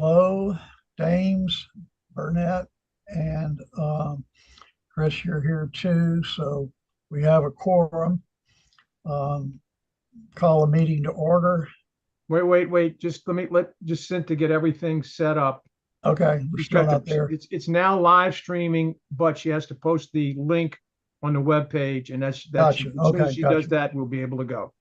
Lowe, Dames, Burnett, and Chris, you're here too. So we have a quorum. Um, Call a meeting to order. Wait. Just let Jacinta get everything set up. Okay, we're She's still got not the, there. it's now live streaming, but she has to post the link on the web page, and that's Gotcha. as soon as Okay, she does gotcha. that, we'll be able to go.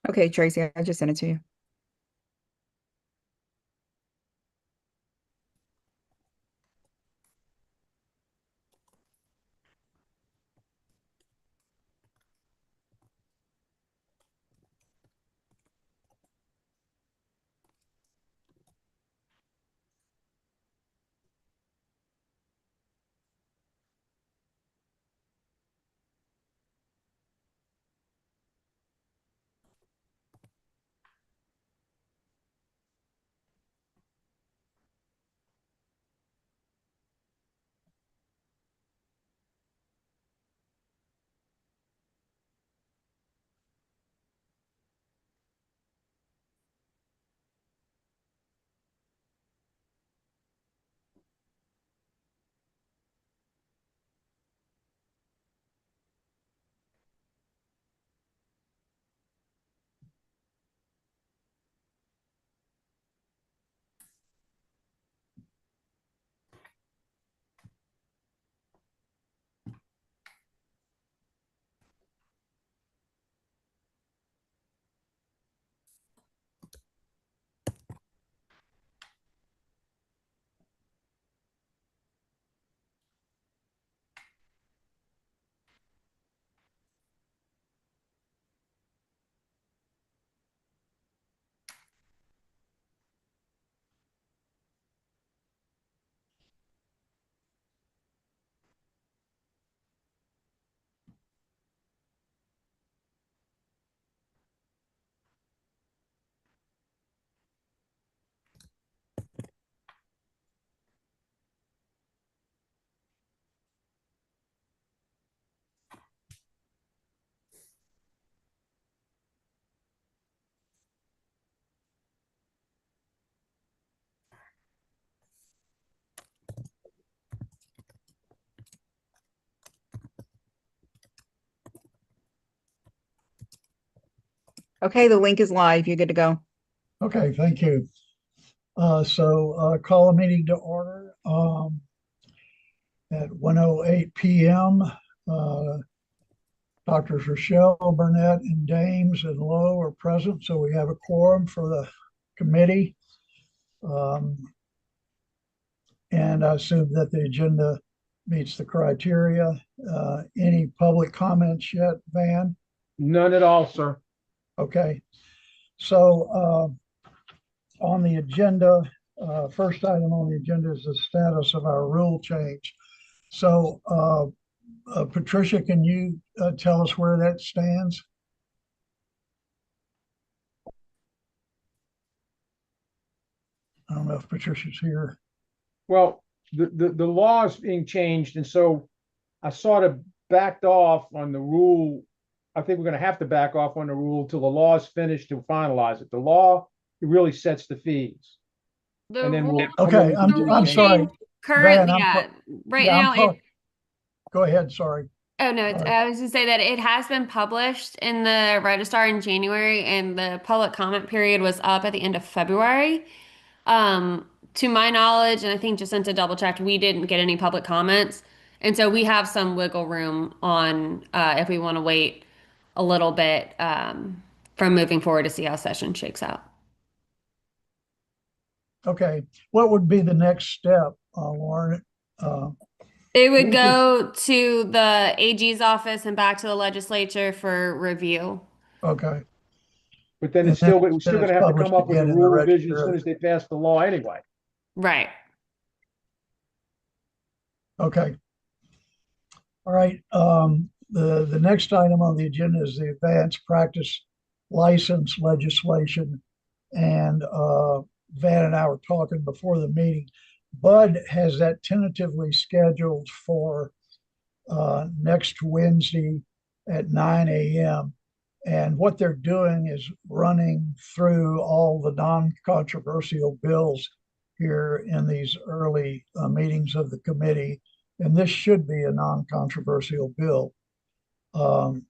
Okay, Tracy, I just sent it to you. Okay, the link is live. You're good to go. Okay, thank you. Call a meeting to order at 1:08 p.m. Doctors Rochelle, Burnett, and Dames and Lowe are present, so we have a quorum for the committee. Um, and I assume that the agenda meets the criteria. Any public comments yet, Van? None at all, sir. Okay. So on the agenda, first item on the agenda is the status of our rule change. So Patricia, can you tell us where that stands? I don't know if Patricia's here. Well, the law is being changed, and so I sort of backed off on the rule. I think we're going to have to back off on the rule till the law is finished to finalize it. The law, it really sets the fees, The and then rule, we'll Okay, the rule I'm sorry, change currently, Van. right Yeah, now, go ahead. Sorry. oh no, Sorry. I was to say that it has been published in the Register in January, and the public comment period was up at the end of February. To my knowledge, and I think Jacinta double checked, we didn't get any public comments, and so we have some wiggle room on if we want to wait a little bit from moving forward to see how session shakes out. Okay. What would be the next step, Lauren? It would We could- go to the AG's office and back to the legislature for review. Okay. But then And it's still, then we're still it's going to have to published come up with a again in the rule revision as register. soon as they pass the law anyway. Right. Okay. All right. The next item on the agenda is the advanced practice license legislation. And Van and I were talking before the meeting. Bud has that tentatively scheduled for next Wednesday at 9 a.m. And what they're doing is running through all the non-controversial bills here in these early meetings of the committee. And this should be a non-controversial bill. Bud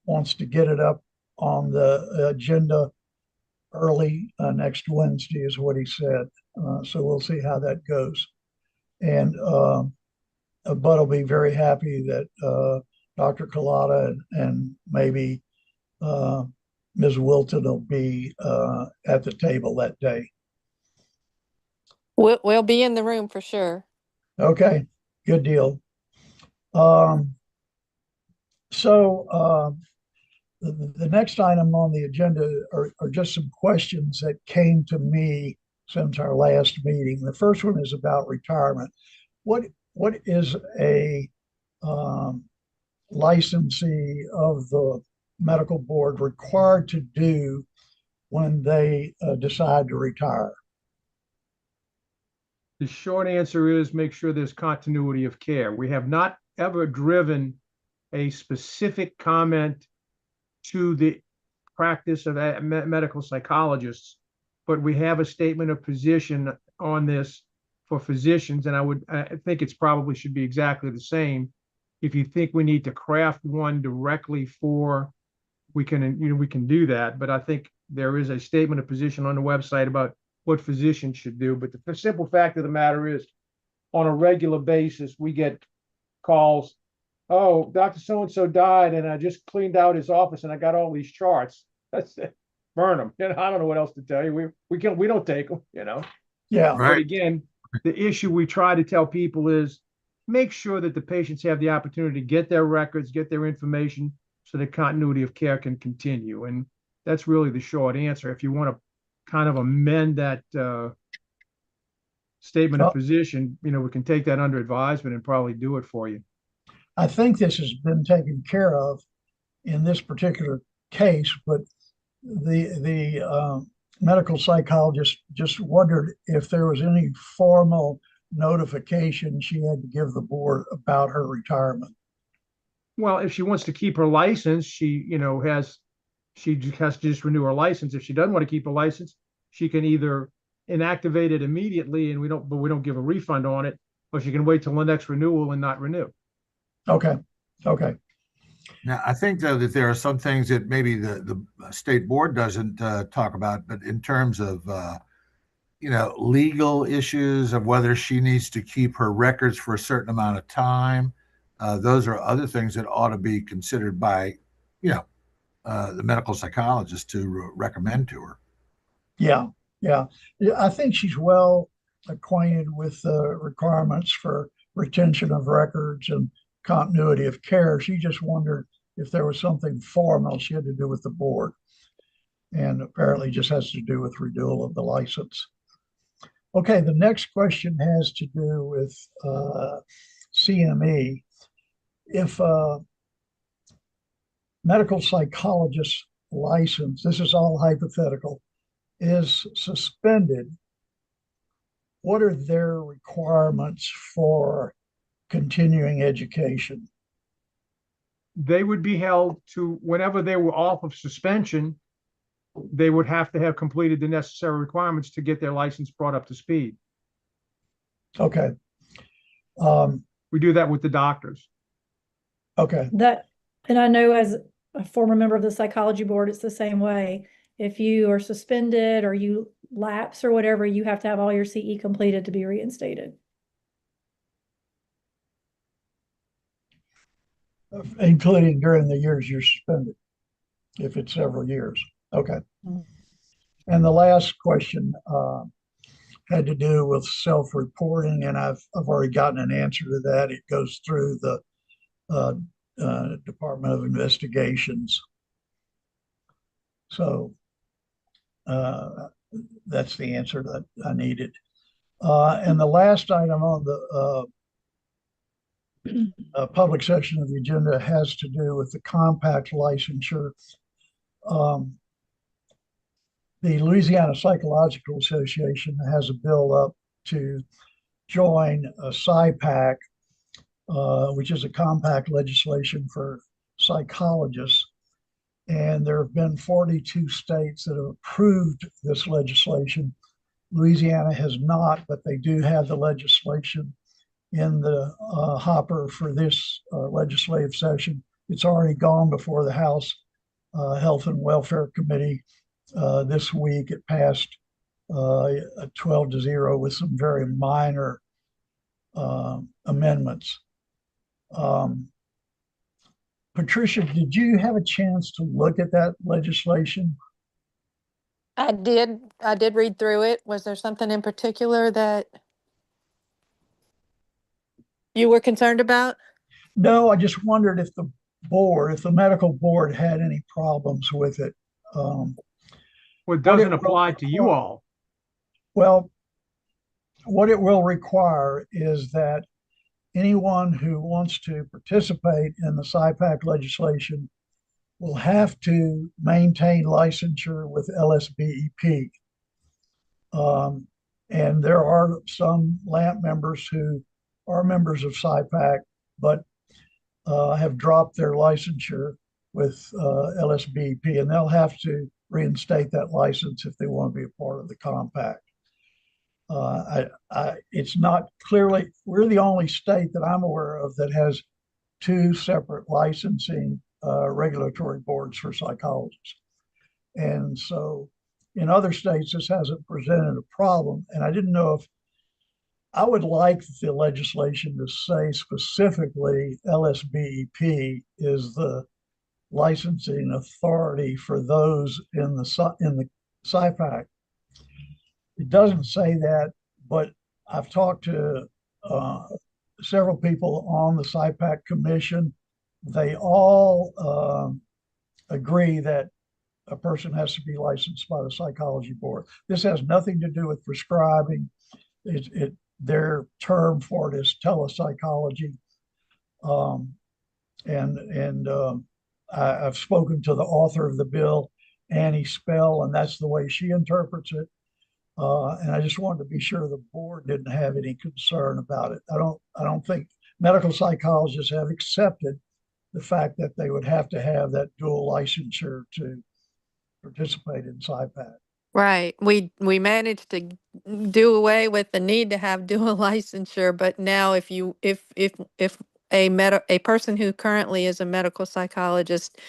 wants to get it up on the agenda early next Wednesday, is what he said. So we'll see how that goes. And Bud will be very happy that Dr. Collada and maybe Ms. Wilton will be at the table that day. We'll be in the room for sure. Okay, good deal. The next item on the agenda are just some questions that came to me since our last meeting. The first one is about retirement. What is a licensee of the medical board required to do when they decide to retire? The short answer is make sure there's continuity of care. We have not ever driven a specific comment to the practice of medical psychologists, but we have a statement of position on this for physicians, and I think it's probably should be exactly the same. If you think we need to craft one directly for, we can do that, but I think there is a statement of position on the website about what physicians should do. But the simple fact of the matter is, on a regular basis, we get calls. Oh, Dr. So-and-so died, and I just cleaned out his office, and I got all these charts. That's it. Burn them. I don't know what else to tell you. We don't take them. Yeah. But again, the issue we try to tell people is make sure that the patients have the opportunity to get their records, get their information, so the continuity of care can continue. And that's really the short answer. If you want to kind of amend that statement of position, we can take that under advisement and probably do it for you. I think this has been taken care of in this particular case, but the medical psychologist just wondered if there was any formal notification she had to give the board about her retirement. Well, if she wants to keep her license, she has to just renew her license. If she doesn't want to keep a license, she can either inactivate it immediately and we don't give a refund on it, or she can wait till the next renewal and not renew. Okay. Now, I think, though, that there are some things that maybe the state board doesn't talk about, but in terms of, legal issues of whether she needs to keep her records for a certain amount of time, those are other things that ought to be considered by, the medical psychologist to recommend to her. Yeah. I think she's well acquainted with the requirements for retention of records and continuity of care. She just wondered if there was something formal she had to do with the board, and apparently just has to do with renewal of the license. Okay, the next question has to do with CME. If a medical psychologist license, this is all hypothetical, is suspended, what are their requirements for continuing education? They would be held to, whenever they were off of suspension, they would have to have completed the necessary requirements to get their license brought up to speed. Okay. We do that with the doctors. Okay. And I know as a former member of the psychology board, it's the same way. If you are suspended or you lapse or whatever, you have to have all your CE completed to be reinstated. Including during the years you're suspended, if it's several years. Okay. And the last question had to do with self-reporting, and I've already gotten an answer to that. It goes through the Department of Investigations. So that's the answer that I needed. And the last item on the public section of the agenda has to do with the compact licensure. The Louisiana Psychological Association has a bill up to join a SIPAC, which is a compact legislation for psychologists. And there have been 42 states that have approved this legislation. Louisiana has not, but they do have the legislation in the hopper for this legislative session. It's already gone before the House Health and Welfare Committee this week. It passed 12-0 with some very minor amendments. Patricia, did you have a chance to look at that legislation? I did read through it. Was there something in particular that you were concerned about? No, I just wondered if the board, if the medical board had any problems with it. Well, it doesn't it will apply to you require- all. Well, what it will require is that anyone who wants to participate in the SIPAC legislation will have to maintain licensure with LSBEP. And there are some LAMP members who are members of SIPAC, but have dropped their licensure with LSBEP, and they'll have to reinstate that license if they want to be a part of the compact. It's not clearly, we're the only state that I'm aware of that has two separate licensing regulatory boards for psychologists. And so in other states, this hasn't presented a problem. And I didn't know if I would like the legislation to say specifically LSBEP is the licensing authority for those in the SIPAC. It doesn't say that, but I've talked to several people on the SIPAC commission. They all agree that a person has to be licensed by the psychology board. This has nothing to do with prescribing. Their term for it is telepsychology. I've spoken to the author of the bill, Annie Spell, and that's the way she interprets it. And I just wanted to be sure the board didn't have any concern about it. I don't think medical psychologists have accepted the fact that they would have to have that dual licensure to participate in SIPAC. Right. We managed to do away with the need to have dual licensure, but now if a person who currently is a medical psychologist,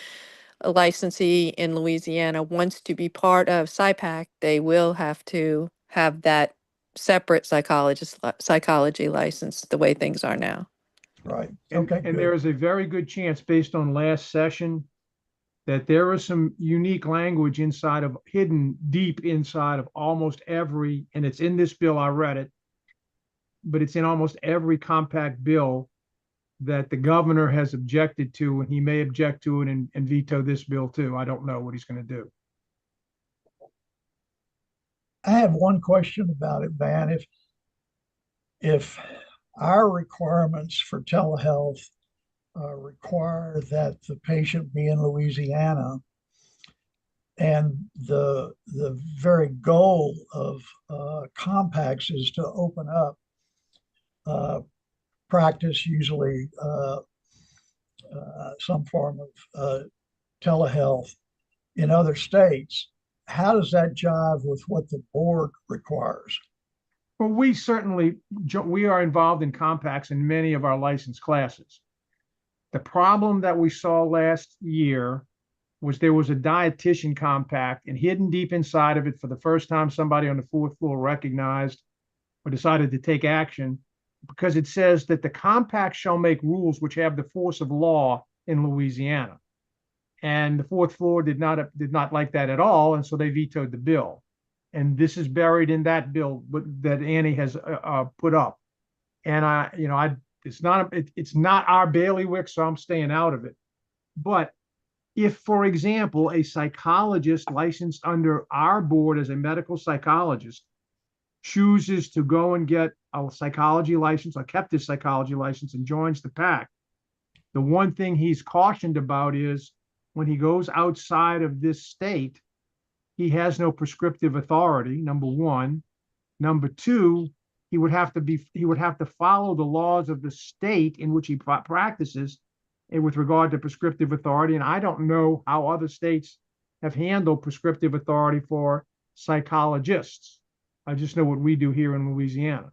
a licensee in Louisiana, wants to be part of SIPAC, they will have to have that separate psychology license the way things are now. Right. And, Okay. and Good. there is a very good chance, based on last session, that there is some unique language hidden deep inside of almost every, and it's in this bill, I read it, but it's in almost every compact bill that the governor has objected to, and he may object to it and veto this bill too. I don't know what he's going to do. I have one question about it, Van. If our requirements for telehealth require that the patient be in Louisiana, and the very goal of compacts is to open up practice, usually some form of telehealth in other states. How does that jive with what the board requires? Well, we are involved in compacts in many of our licensed classes. The problem that we saw last year was there was a dietitian compact, and hidden deep inside of it, for the first time, somebody on the fourth floor recognized or decided to take action, because it says that the compact shall make rules which have the force of law in Louisiana. And the fourth floor did not like that at all, and so they vetoed the bill. And this is buried in that bill that Annie has put up. And it's not our bailiwick, so I'm staying out of it. But if, for example, a psychologist licensed under our board as a medical psychologist chooses to go and get a psychology license or kept his psychology license and joins the PAC, the one thing he's cautioned about is when he goes outside of this state, he has no prescriptive authority, number one. Number two, he would have to follow the laws of the state in which he practices with regard to prescriptive authority. And I don't know how other states have handled prescriptive authority for psychologists. I just know what we do here in Louisiana.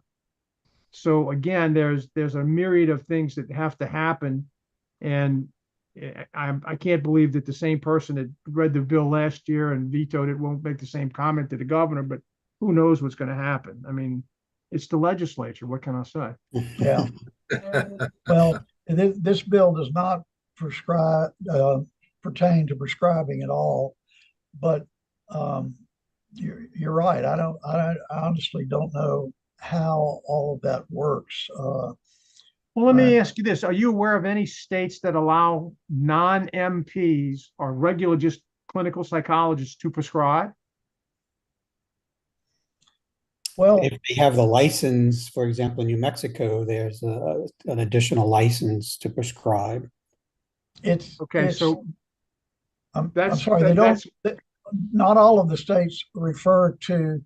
So again, there's a myriad of things that have to happen. And I can't believe that the same person that read the bill last year and vetoed it won't make the same comment to the governor, but who knows what's going to happen? I mean, it's the legislature. What can I say? Yeah. Well, this bill does not prescribe, pertain to prescribing at all, but you're right. I honestly don't know how all of that works. Well, let me ask you this. Are you aware of any states that allow non-MPs or regular just clinical psychologists to prescribe? Well, If they have the license, for example, in New Mexico, there's an additional license to prescribe. Okay, so I'm that's sorry, not all of the states refer to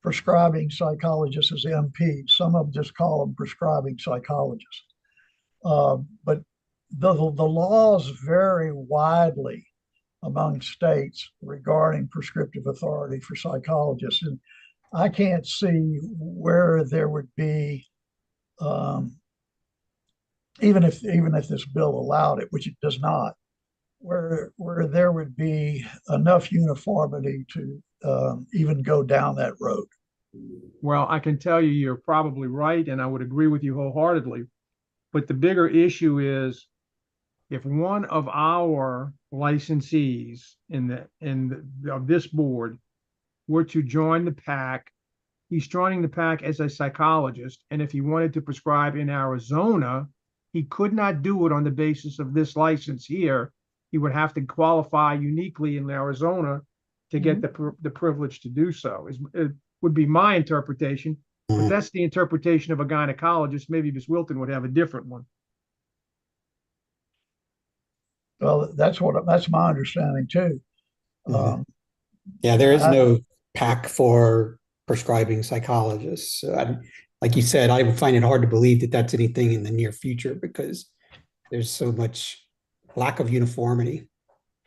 prescribing psychologists as MPs. Some of them just call them prescribing psychologists. But the laws vary widely among states regarding prescriptive authority for psychologists. And I can't see where there would be, even if this bill allowed it, which it does not, where there would be enough uniformity to even go down that road. Well, I can tell you you're probably right, and I would agree with you wholeheartedly. But the bigger issue is if one of our licensees of this board were to join the PAC, he's joining the PAC as a psychologist, and if he wanted to prescribe in Arizona, he could not do it on the basis of this license here. He would have to qualify uniquely in Arizona to get the privilege to do so. It would be my interpretation, but that's the interpretation of a gynecologist. Maybe Ms. Wilton would have a different one. Well, that's my understanding too. Yeah, there is no PAC for prescribing psychologists. So like you said, I would find it hard to believe that that's anything in the near future because there's so much lack of uniformity.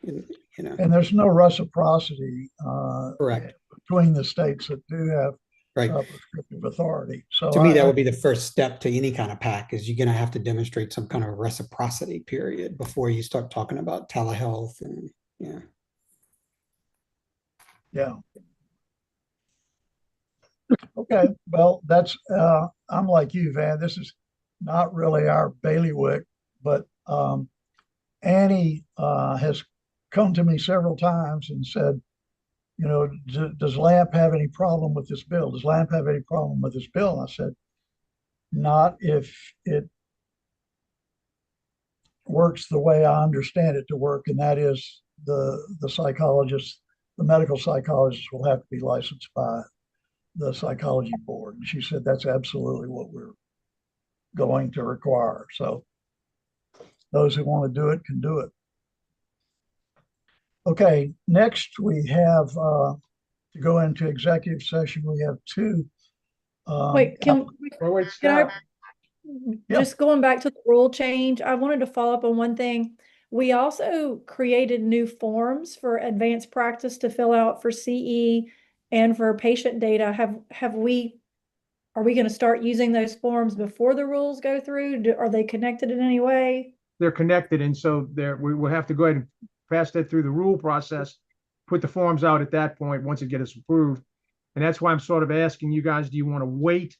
And there's no reciprocity Correct. between the states that do have Right. prescriptive authority. So to me, that would be the first step to any kind of PAC is you're going to have to demonstrate some kind of reciprocity period before you start talking about telehealth and yeah. Okay, well, that's I'm like you, Van. This is not really our bailiwick, but Annie has come to me several times and said, you know, does LAMP have any problem with this bill? Does LAMP have any problem with this bill? And I said, not if it works the way I understand it to work, and that is the psychologists, the medical psychologists will have to be licensed by the psychology board. And she said that's absolutely what we're going to require. So those who want to do it can do it. Okay, next we have to go into executive session. We have two. Wait, Wait, can stop. just going back to the rule change, I wanted to follow up on one thing. We also created new forms for advanced practice to fill out for CE and for patient data. Are we going to start using those forms before the rules go through? Are they connected in any way? They're connected, and so we will have to go ahead and pass that through the rule process, put the forms out at that point once it gets approved. And that's why I'm sort of asking you guys, do you want to wait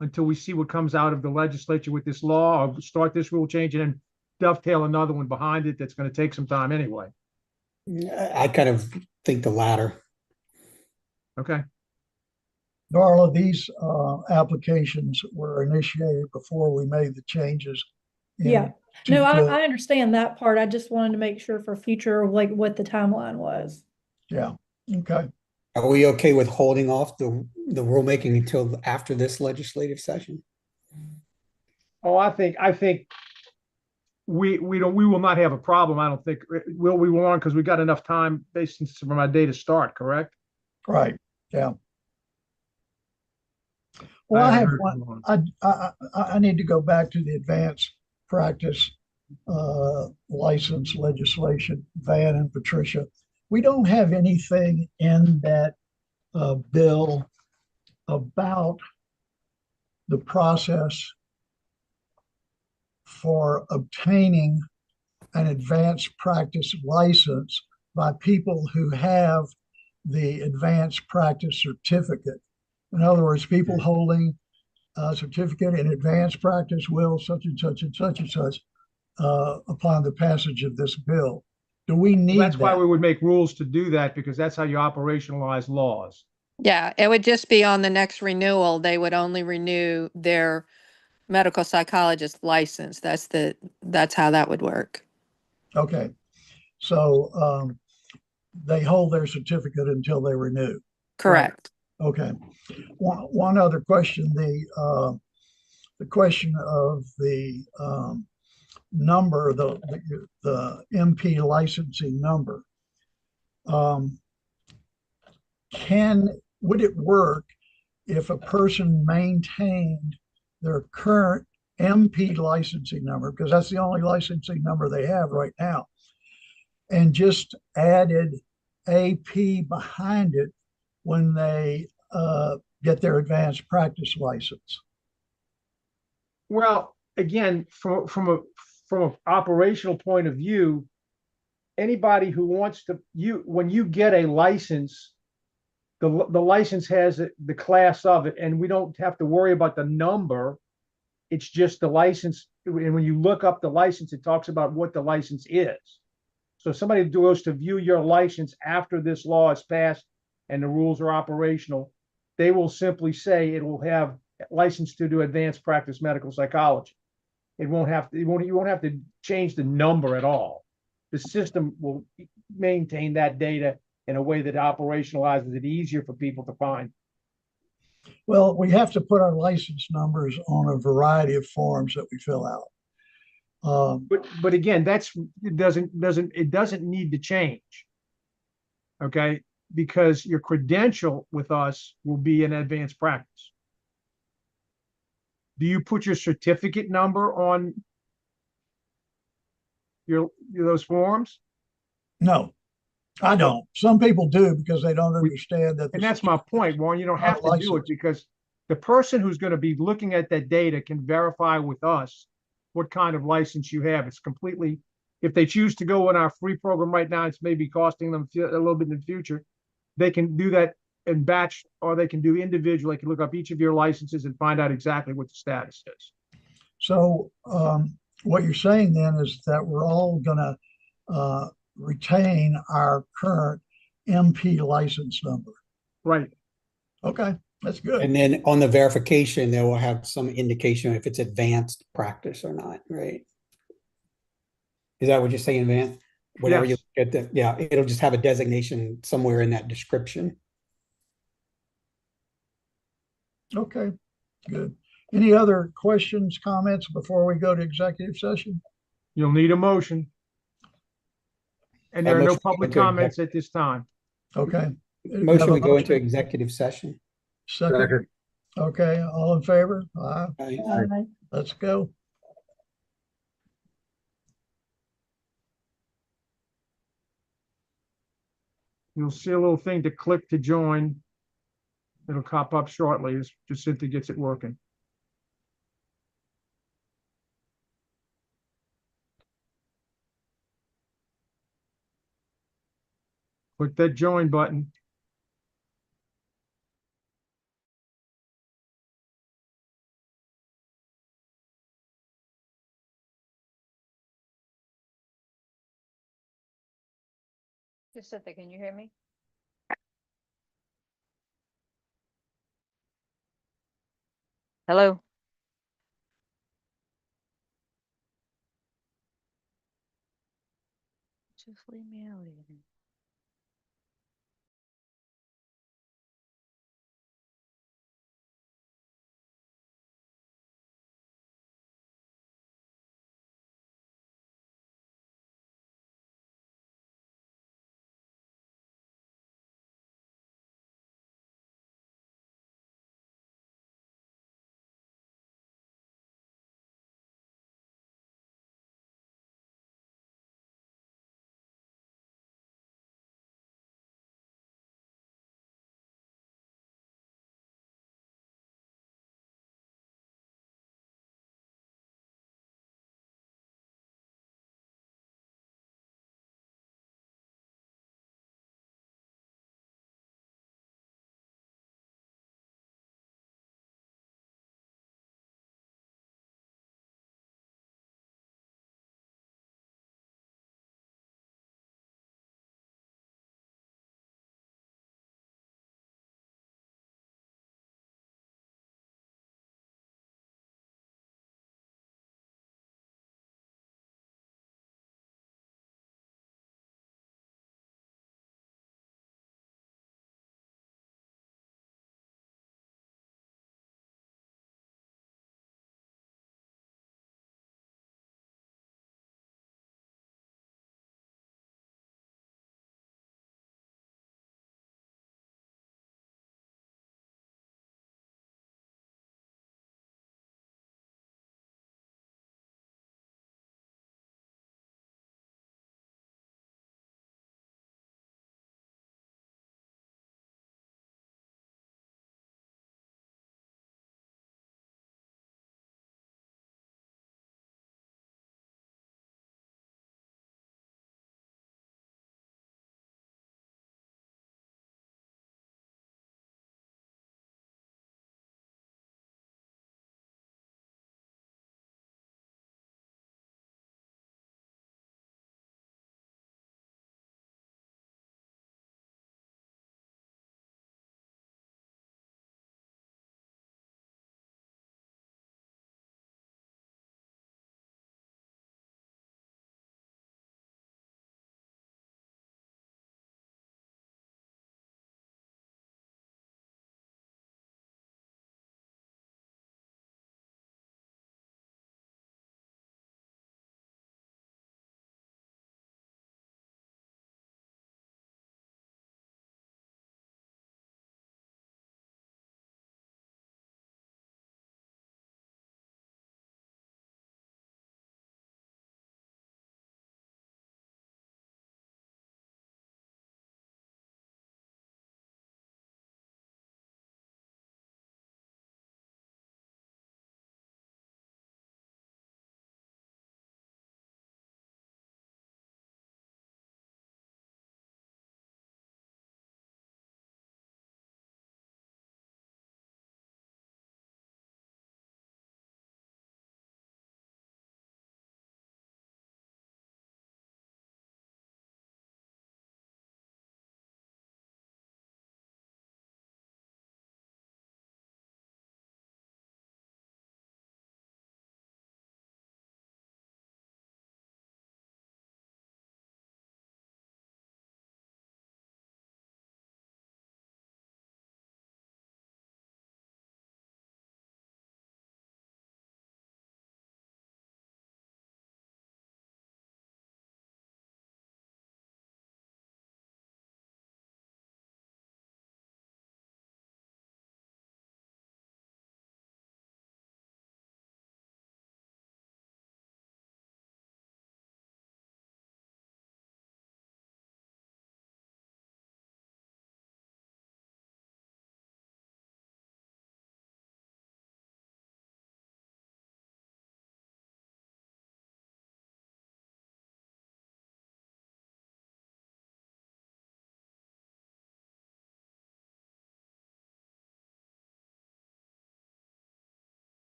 until we see what comes out of the legislature with this law, or start this rule change and then dovetail another one behind it that's going to take some time anyway? I kind of think the latter. Okay. Darla, these applications were initiated before we made the changes. Yeah. No, I understand that part. I just wanted to make sure for future, like what the timeline was. Yeah. Okay. Are we okay with holding off the rulemaking until after this legislative session? Oh, I think we will not have a problem. I don't think, will we, Warren? Because we got enough time based from our day to start, correct? Right, yeah. Well, I have heard one, from I need to go back to the advanced practice license legislation, Van and Patricia. We don't have anything in that bill about the process for obtaining an advanced practice license by people who have the advanced practice certificate. In other words, people holding a certificate in advanced practice will such and such and such and such upon the passage of this bill. Do we need That's why we that? would make rules to do that, because that's how you operationalize laws. Yeah, it would just be on the next renewal. They would only renew their medical psychologist license. That's how that would work. Okay, so they hold their certificate until they renew. Correct. Okay. One other question, the question of the number, the MP licensing number. Would it work if a person maintained their current MP licensing number, because that's the only licensing number they have right now, and just added AP behind it when they get their advanced practice license? Well, again, from an operational point of view, anybody who wants to, when you get a license, the license has the class of it, and we don't have to worry about the number. It's just the license. And when you look up the license, it talks about what the license is. So if somebody goes to view your license after this law is passed and the rules are operational, they will simply say it will have license to do advanced practice medical psychology. You won't have to change the number at all. The system will maintain that data in a way that operationalizes it easier for people to find. Well, we have to put our license numbers on a variety of forms that we fill out. But again, it doesn't need to change. Okay, because your credential with us will be in advanced practice. Do you put your certificate number on those forms? No, I don't. Some people do because they don't understand that. And that's my point, Warren. You don't have to do it, because the person who's going to be looking at that data can verify with us what kind of license you have. It's completely, if they choose to go in our free program right now, it's maybe costing them a little bit in the future. They can do that in batch, or they can do individual. They can look up each of your licenses and find out exactly what the status is. So what you're saying then is that we're all going to retain our current MP license number. Right. Okay, that's good. And then on the verification, they will have some indication if it's advanced practice or not, right? Is that what you're saying, Van? Whenever you Yes. look at yeah, it'll just have a designation somewhere in that description. Okay, good. Any other questions, comments before we go to executive session? You'll need a motion. And there are no Motion to go public into comments at this time. Okay. Motion, we go into executive session. Second. Okay, all in favor? Aye. Aye. Let's go. You'll see a little thing to click to join. It'll pop up shortly as Jacinta gets it working. Click that join button. Jacinta, can you hear me? Hello? Just leave me out here.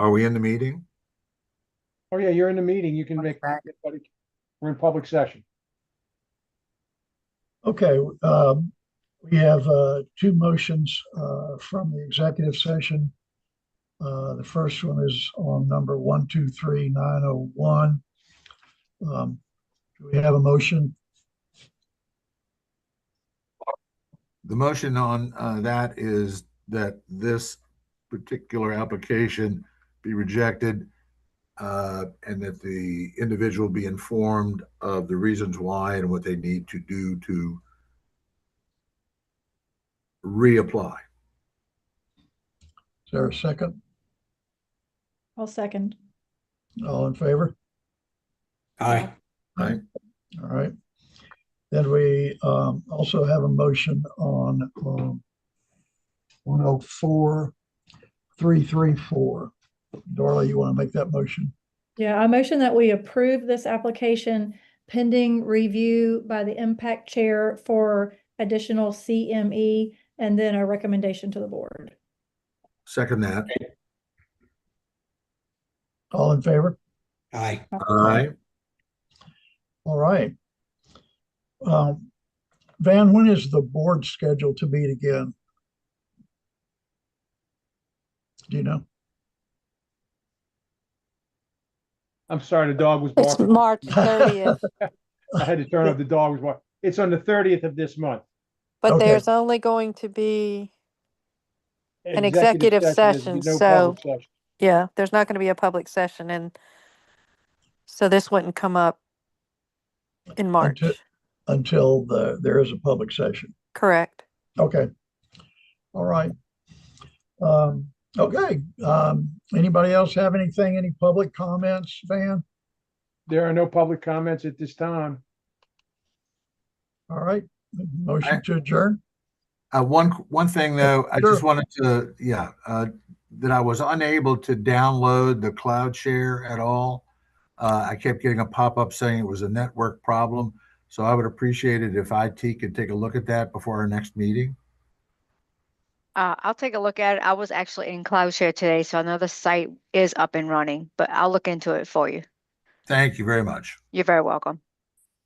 Are we in the meeting? Oh, yeah, you're in the meeting. You can make, we're in public session. Okay, we have two motions from the executive session. The first one is on number 123901. Do we have a motion? The motion on that is that this particular application be rejected, and that the individual be informed of the reasons why and what they need to do to reapply. Is there a second? I'll second. All in favor? Aye. Aye. All right. Then we also have a motion on 104334. Darla, you want to make that motion? Yeah, I motion that we approve this application pending review by the impact chair for additional CME and then a recommendation to the board. Second that. All in favor? Aye. Aye. All right. Van, when is the board scheduled to meet again? Do you know? I'm sorry, the dog was It's barking. March 30th, I had to turn off the dog was barking. It's on the 30th of this month. but Okay. there's only going to be, An executive session, No so- public session. yeah, there's not going to be a public session, and so this wouldn't come up in March. Until there is a public session. Correct. Okay. All right. Okay. Anybody else have anything, any public comments, Van? There are no public comments at this time. All right. Motion to adjourn? One thing though, I just Sure. wanted to, that I was unable to download the cloud share at all. I kept getting a pop-up saying it was a network problem. So I would appreciate it if IT could take a look at that before our next meeting. I'll take a look at it. I was actually in CloudShare today, so I know the site is up and running, but I'll look into it for you. Thank you very much. You're very welcome.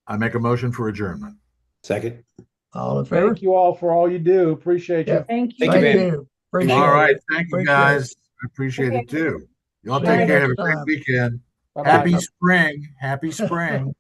I make a motion for adjournment. Second. All in favor? Thank you all for all you do. Appreciate you. Yeah. Thank you. Thank you, Thank Van. you. Appreciate All it. right. Thank you, Appreciate guys. I appreciate it too. Y'all See you take care. Have a next great time. weekend. Bye-bye. Happy spring. Happy spring.